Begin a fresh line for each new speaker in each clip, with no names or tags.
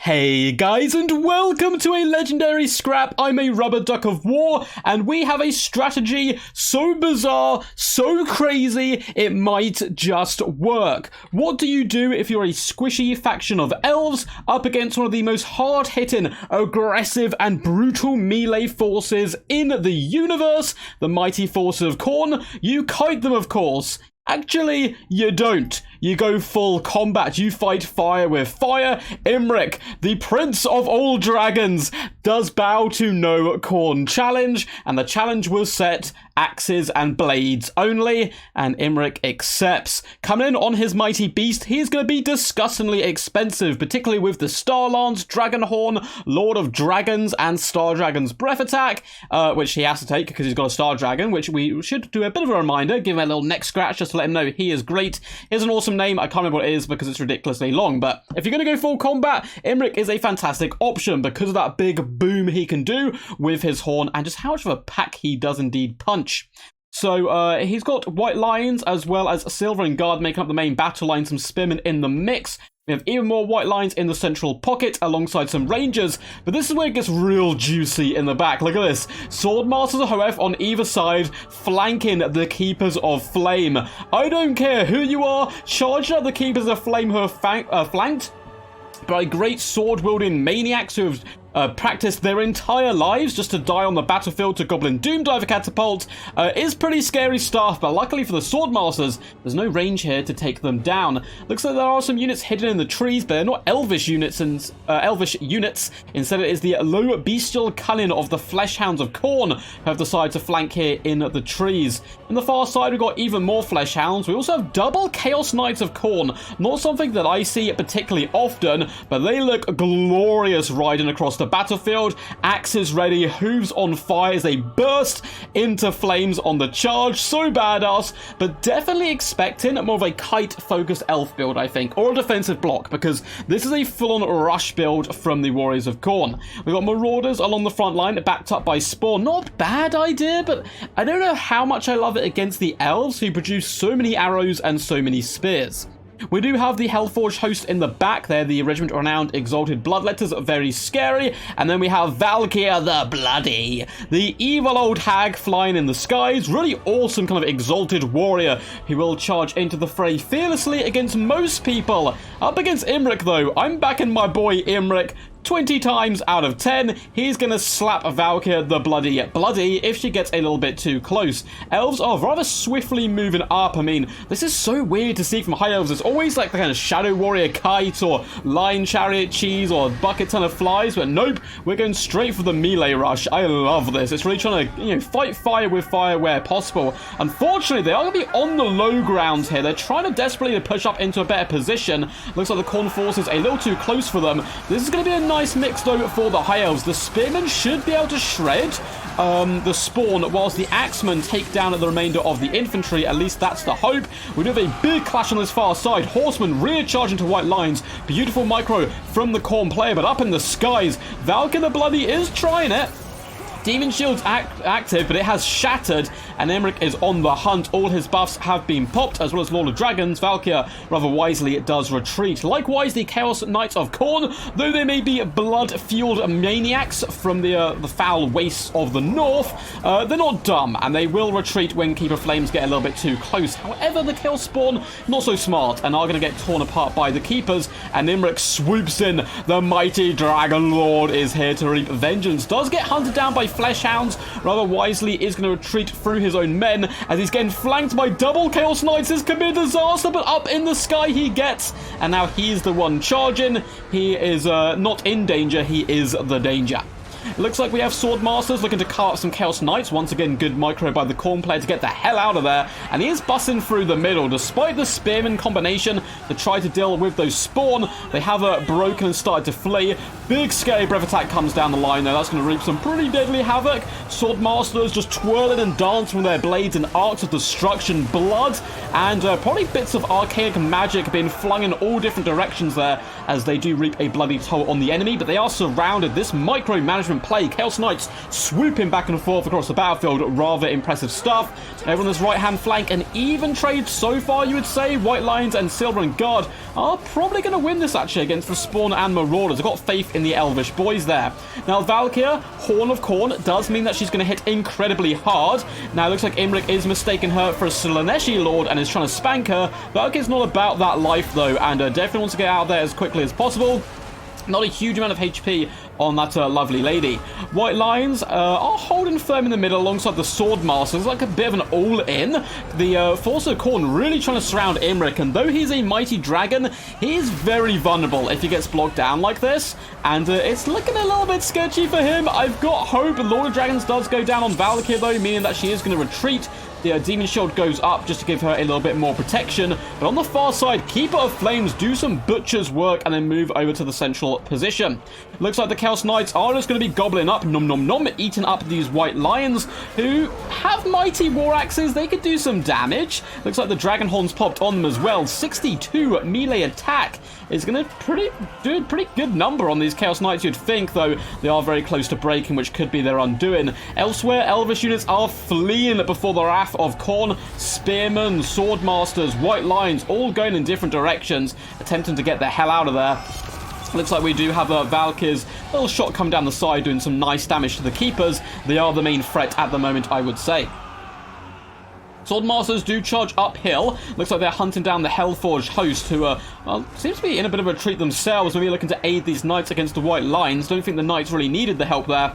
Hey guys, and welcome to a legendary scrap. I'm a rubber duck of war, and we have a strategy so bizarre, so crazy, it might just work. What do you do if you're a squishy faction of elves up against one of the most hard-hitting, aggressive, and brutal melee forces in the universe? The mighty forces of Khorne. You kite them, of course. Actually, you don't. You go full combat. You fight fire with fire. Imric, the prince of all dragons, does bow to no Khorne challenge, and the challenge was set axes and blades only, and Imric accepts. Coming in on his mighty beast, he's going to be disgustingly expensive, particularly with the Starlance, Dragonhorn, Lord of Dragons, and Star Dragon's Breath Attack, which he has to take because he's got a Star Dragon, which we should do a bit of a reminder, give him a little neck scratch just to let him know he is great. Here's an awesome name. I can't remember what it is because it's ridiculously long, but if you're going to go full combat, Imric is a fantastic option because of that big boom he can do with his horn and just how much of a pack he does indeed punch. So he's got white lines as well as silver and guard making up the main battle line, some spearmen in the mix. We have even more white lines in the central pocket alongside some rangers, but this is where it gets real juicy in the back. Look at this. Swordmasters of Hoeth on either side, flanking the Keepers of Flame. I don't care who you are, charge at the Keepers of Flame who are flanked by great sword-wielding maniacs who have practiced their entire lives just to die on the battlefield to Goblin Doomdiver Catapult. Is pretty scary stuff, but luckily for the Swordmasters, there's no range here to take them down. Looks like there are some units hidden in the trees, but they're not elvish units. Instead, it is the low bestial cunning of the Fleshhounds of Khorne who have decided to flank here in the trees. On the far side, we've got even more Fleshhounds. We also have double Chaos Knights of Khorne. Not something that I see particularly often, but they look glorious riding across the battlefield. Axes ready, hooves on fire as they burst into flames on the charge. So badass, but definitely expecting more of a kite-focused elf build, I think, or a defensive block, because this is a full-on rush build from the Warriors of Khorne. We've got Marauders along the front line, backed up by Spawn. Not a bad idea, but I don't know how much I love it against the elves who produce so many arrows and so many spears. We do have the Hellforged host in the back there, the Regiment Renowned Exalted Bloodletters, very scary. And then we have Valkyr the Bloody, the evil old hag flying in the skies. Really awesome kind of exalted warrior who will charge into the fray fearlessly against most people. Up against Imric though, I'm backing my boy Imric. 20 times out of 10, he's going to slap Valkyr the Bloody if she gets a little bit too close. Elves are rather swiftly moving up. I mean, this is so weird to see from high elves. It's always like the kind of Shadow Warrior kite or Lion Chariot cheese or bucket ton of flies, but nope, we're going straight for the melee rush. I love this. It's really trying to, fight fire with fire where possible. Unfortunately, they are going to be on the low ground here. They're trying to desperately push up into a better position. Looks like the Khorne force is a little too close for them. This is going to be a nice mix though for the high elves. The spearmen should be able to shred the spawn whilst the axemen take down the remainder of the infantry. At least that's the hope. We do have a big clash on this far side. Horsemen rear charging to white lines. Beautiful micro from the Khorne player, but up in the skies, Valkyr the Bloody is trying it. Demon Shield's active, but it has shattered, and Imric is on the hunt. All his buffs have been popped, as well as Lord of Dragons. Valkyr, rather wisely, does retreat. Likewise, the Chaos Knights of Khorne, though they may be blood-fueled maniacs from the foul wastes of the north, they're not dumb, and they will retreat when Keeper Flames get a little bit too close. However, the Chaos Spawn, not so smart, and are going to get torn apart by the Keepers, and Imric swoops in. The mighty Dragon Lord is here to reap vengeance. Does get hunted down by Fleshhounds, rather wisely is going to retreat through his own men as he's getting flanked by double Chaos Knights. This could be a disaster, but up in the sky he gets, and now he's the one charging. He is not in danger, he is the danger. It looks like we have Swordmasters looking to cut up some Chaos Knights. Once again, good micro by the Khorne player to get the hell out of there. And he is busting through the middle. Despite the Spearman combination to try to deal with those spawn, they have broken and started to flee. Big scary breath attack comes down the line there. That's going to reap some pretty deadly havoc. Swordmasters just twirling and dancing with their blades in arcs of destruction, blood, and probably bits of archaic magic being flung in all different directions there as they do reap a bloody toll on the enemy. But they are surrounded. This micromanagement in play. Chaos Knights swooping back and forth across the battlefield. Rather impressive stuff. Over on this right-hand flank, an even trade so far, you would say. White Lions and Silver and Guard are probably going to win this actually against the Spawn and Marauders. I've got faith in the Elvish boys there. Now, Valkyr, Horn of Khorne, does mean that she's going to hit incredibly hard. Now, it looks like Imrik is mistaking her for a Slaaneshi Lord and is trying to spank her. Valkyr's not about that life, though, and definitely wants to get out there as quickly as possible. Not a huge amount of HP on that lovely lady. White Lions are holding firm in the middle alongside the Sword Masters, like a bit of an all-in. The Force of Khorne really trying to surround Imrik, and though he's a mighty dragon, he is very vulnerable if he gets blocked down like this, and it's looking a little bit sketchy for him. I've got hope. Lord of Dragons does go down on Valkyr, though, meaning that she is going to retreat. The Demon Shield goes up just to give her a little bit more protection. But on the far side, Keeper of Flames do some butcher's work and then move over to the central position. Looks like the Chaos Knights are just going to be gobbling up, nom nom nom, eating up these White Lions who have mighty war axes. They could do some damage. Looks like the Dragon Horns popped on them as well. 62 melee attack is going to do a pretty good number on these Chaos Knights, you'd think, though they are very close to breaking, which could be their undoing. Elsewhere, Elvish units are fleeing before the wrath of Khorne. Spearmen, Sword Masters, White Lions, all going in different directions, attempting to get the hell out of there. Looks like we do have Valkyr's little shot come down the side, doing some nice damage to the Keepers. They are the main threat at the moment, I would say. Swordmasters do charge uphill. Looks like they're hunting down the Hellforged host, who seems to be in a bit of a retreat themselves. Maybe looking to aid these knights against the White Lions. Don't think the knights really needed the help there.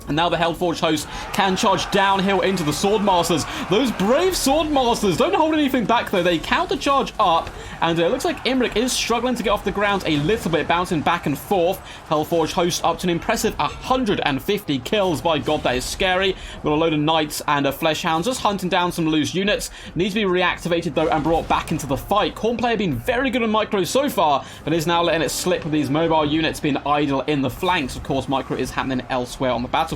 And now the Hellforged host can charge downhill into the Swordmasters. Those brave Swordmasters don't hold anything back, though. They counter-charge up, and it looks like Imrik is struggling to get off the ground a little bit, bouncing back and forth. Hellforged host up to an impressive 150 kills. By God, that is scary. Got a load of knights and Fleshhounds just hunting down some loose units. Needs to be reactivated, though, and brought back into the fight. Khorne player been very good on micro so far, but is now letting it slip with these mobile units being idle in the flanks. Of course, micro is happening elsewhere on the battlefield.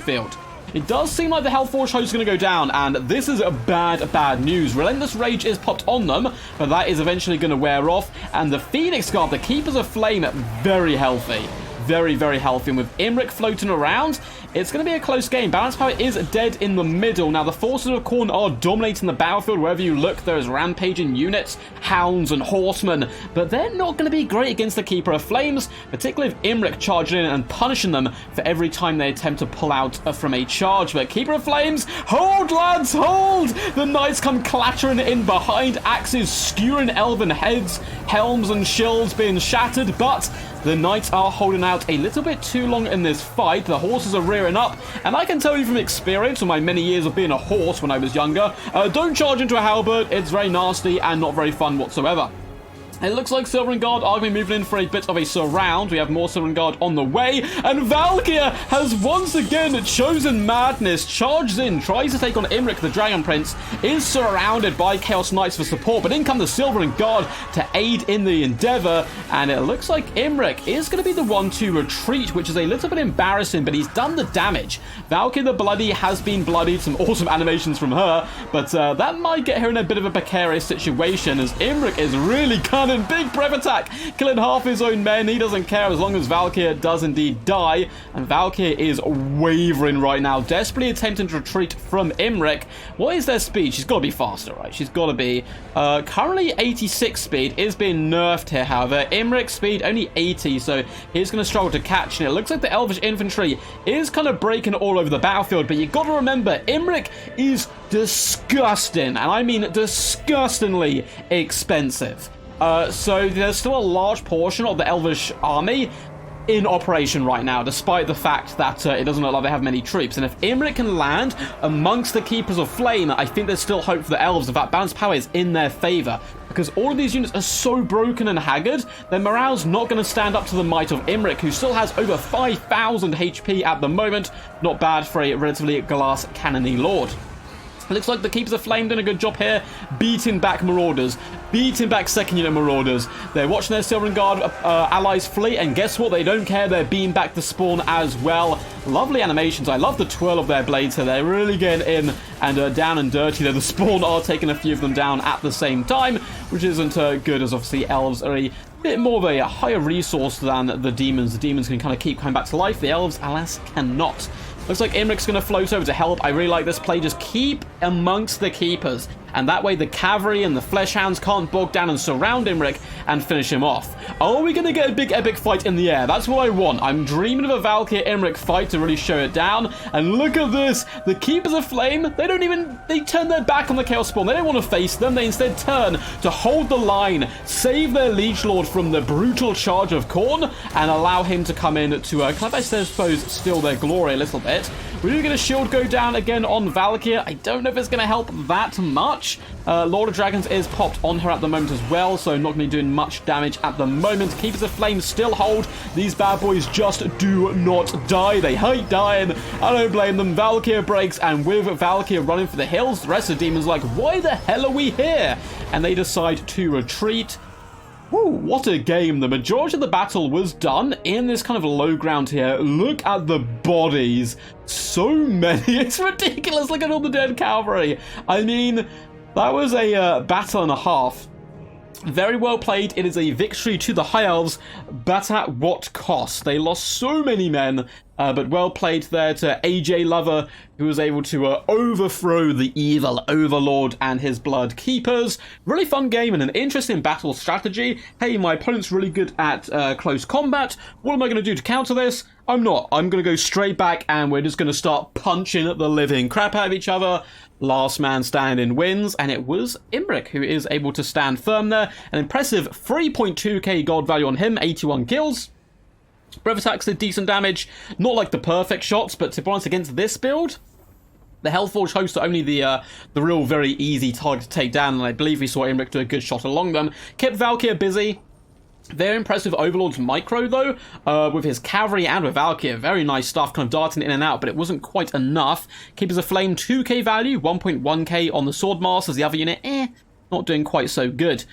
It does seem like the Hellforged host is going to go down, and this is bad news. Relentless Rage is popped on them, but that is eventually going to wear off, and the Phoenix Guard, the Keepers of Flame, very healthy. Very, very healthy, and with Imrik floating around, it's going to be a close game. Balance power is dead in the middle. Now, the Forces of Khorne are dominating the battlefield. Wherever you look, there's rampaging units, hounds and horsemen, but they're not going to be great against the Keeper of Flames, particularly if Imrik charging in and punishing them for every time they attempt to pull out from a charge. But Keeper of Flames, hold, lads, hold! The knights come clattering in behind, axes skewering elven heads, helms and shields being shattered, but the knights are holding out a little bit too long in this fight. The horses are rearing up, and I can tell you from experience from my many years of being a horse when I was younger, don't charge into a halberd. It's very nasty and not very fun whatsoever. It looks like Silver and Guard are going to be moving in for a bit of a surround. We have more Silver and Guard on the way, and Valkyr has once again chosen madness, charges in, tries to take on Imrik the Dragon Prince, is surrounded by Chaos Knights for support, but in come the Silver and Guard to aid in the endeavor, and it looks like Imrik is going to be the one to retreat, which is a little bit embarrassing, but he's done the damage. Valkyr the Bloody has been bloodied, some awesome animations from her, but that might get her in a bit of a precarious situation, as Imrik is really cunning. Big breath attack, killing half his own men. He doesn't care as long as Valkyr does indeed die, and Valkyr is wavering right now, desperately attempting to retreat from Imrik. What is their speed? She's got to be faster, right? She's got to be. Currently 86 speed, is being nerfed here, however. Imrik's speed only 80, so he's going to struggle to catch, and it looks like the Elvish infantry is kind of breaking all over the battlefield, but you got to remember, Imrik is disgusting, and I mean disgustingly expensive. So there's still a large portion of the Elvish army in operation right now, despite the fact that it doesn't look like they have many troops. And if Imrik can land amongst the Keepers of Flame, I think there's still hope for the Elves. In fact, balance power is in their favor, because all of these units are so broken and haggard, their morale's not going to stand up to the might of Imrik, who still has over 5,000 HP at the moment. Not bad for a relatively glass cannony lord. Looks like the Keepers of Flame doing a good job here, beating back Marauders, beating back second unit Marauders. They're watching their Silver Guard allies flee, and guess what? They don't care. They're beating back the spawn as well. Lovely animations. I love the twirl of their blades here. They're really getting in and down and dirty there. The spawn are taking a few of them down at the same time, which isn't good, as obviously elves are a bit more of a higher resource than the demons. The demons can kind of keep coming back to life. The elves, alas, cannot. Looks like Imric's going to float over to help. I really like this play. Just keep amongst the keepers. And that way the cavalry and the flesh hounds can't bog down and surround Imric and finish him off. Are we going to get a big epic fight in the air? That's what I want. I'm dreaming of a Valkyr Imric fight to really show it down. And look at this. The Keepers of Flame, they turn their back on the Chaos Spawn. They don't want to face them. They instead turn to hold the line, save their Liege Lord from the brutal charge of Khorne, and allow him to come in to, kind of, I suppose, steal their glory a little bit. We're going to get a shield go down again on Valkyr. I don't know if it's going to help that much. Lord of Dragons is popped on her at the moment as well, so not going to be doing much damage at the moment. Keepers of Flame still hold. These bad boys just do not die. They hate dying. I don't blame them. Valkyr breaks, and with Valkyr running for the hills, the rest of the demons are like, why the hell are we here? And they decide to retreat. Woo, what a game. The majority of the battle was done in this kind of low ground here. Look at the bodies. So many. It's ridiculous. Look at all the dead cavalry. I mean, that was a battle and a half. Very well played. It is a victory to the High Elves, but at what cost? They lost so many men, but well played there to AJ Lover, who was able to overthrow the evil Overlord and his Blood Keepers. Really fun game and an interesting battle strategy. Hey, my opponent's really good at close combat. What am I going to do to counter this? I'm not. I'm going to go straight back, and we're just going to start punching at the living crap out of each other. Last man standing wins, and it was Imric who is able to stand firm there. An impressive 3.2k gold value on him, 81 kills. Breath attacks did decent damage, not like the perfect shots, but to be honest, against this build, the Hellforge hosts are only the real very easy target to take down, and I believe we saw Imric do a good shot along them. Kept Valkyr busy. Very impressive Overlord's micro, though, with his cavalry and with Valkyr. Very nice stuff, kind of darting in and out, but it wasn't quite enough. Keepers of Flame, 2k value, 1.1k on the Swordmasters. The other unit, not doing quite so good.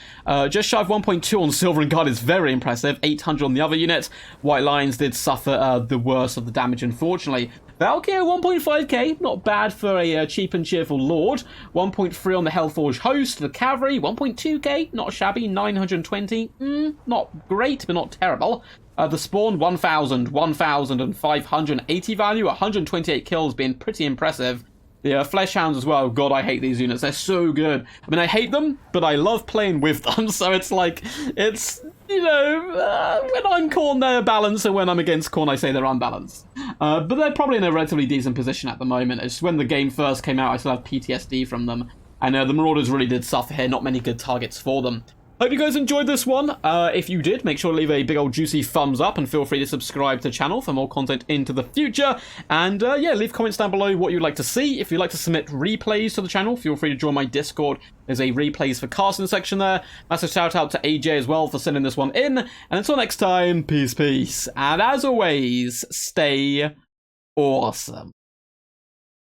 Just shy of 1.2 on Silver and Guard is very impressive. 800 on the other unit. White Lions did suffer the worst of the damage, unfortunately. Valkyr, 1.5k, not bad for a cheap and cheerful Lord. 1.3 on the Hellforge host. The Cavalry, 1.2k, not shabby. 920, not great, but not terrible. The Spawn, 1,580 value. 128 kills, being pretty impressive. The Flesh Hounds as well. God, I hate these units. They're so good. I mean, I hate them, but I love playing with them. So it's like, you know, when I'm Khorne, they're balanced, and when I'm against Khorne, I say they're unbalanced. But they're probably in a relatively decent position at the moment. It's when the game first came out, I still have PTSD from them. And the Marauders really did suffer here. Not many good targets for them. Hope you guys enjoyed this one. If you did, make sure to leave a big old juicy thumbs up, and feel free to subscribe to the channel for more content into the future. And yeah, leave comments down below what you'd like to see. If you'd like to submit replays to the channel, feel free to join my Discord. There's a replays for casting section there. Massive shout out to AJ as well for sending this one in. And until next time, peace, peace. And as always, stay awesome.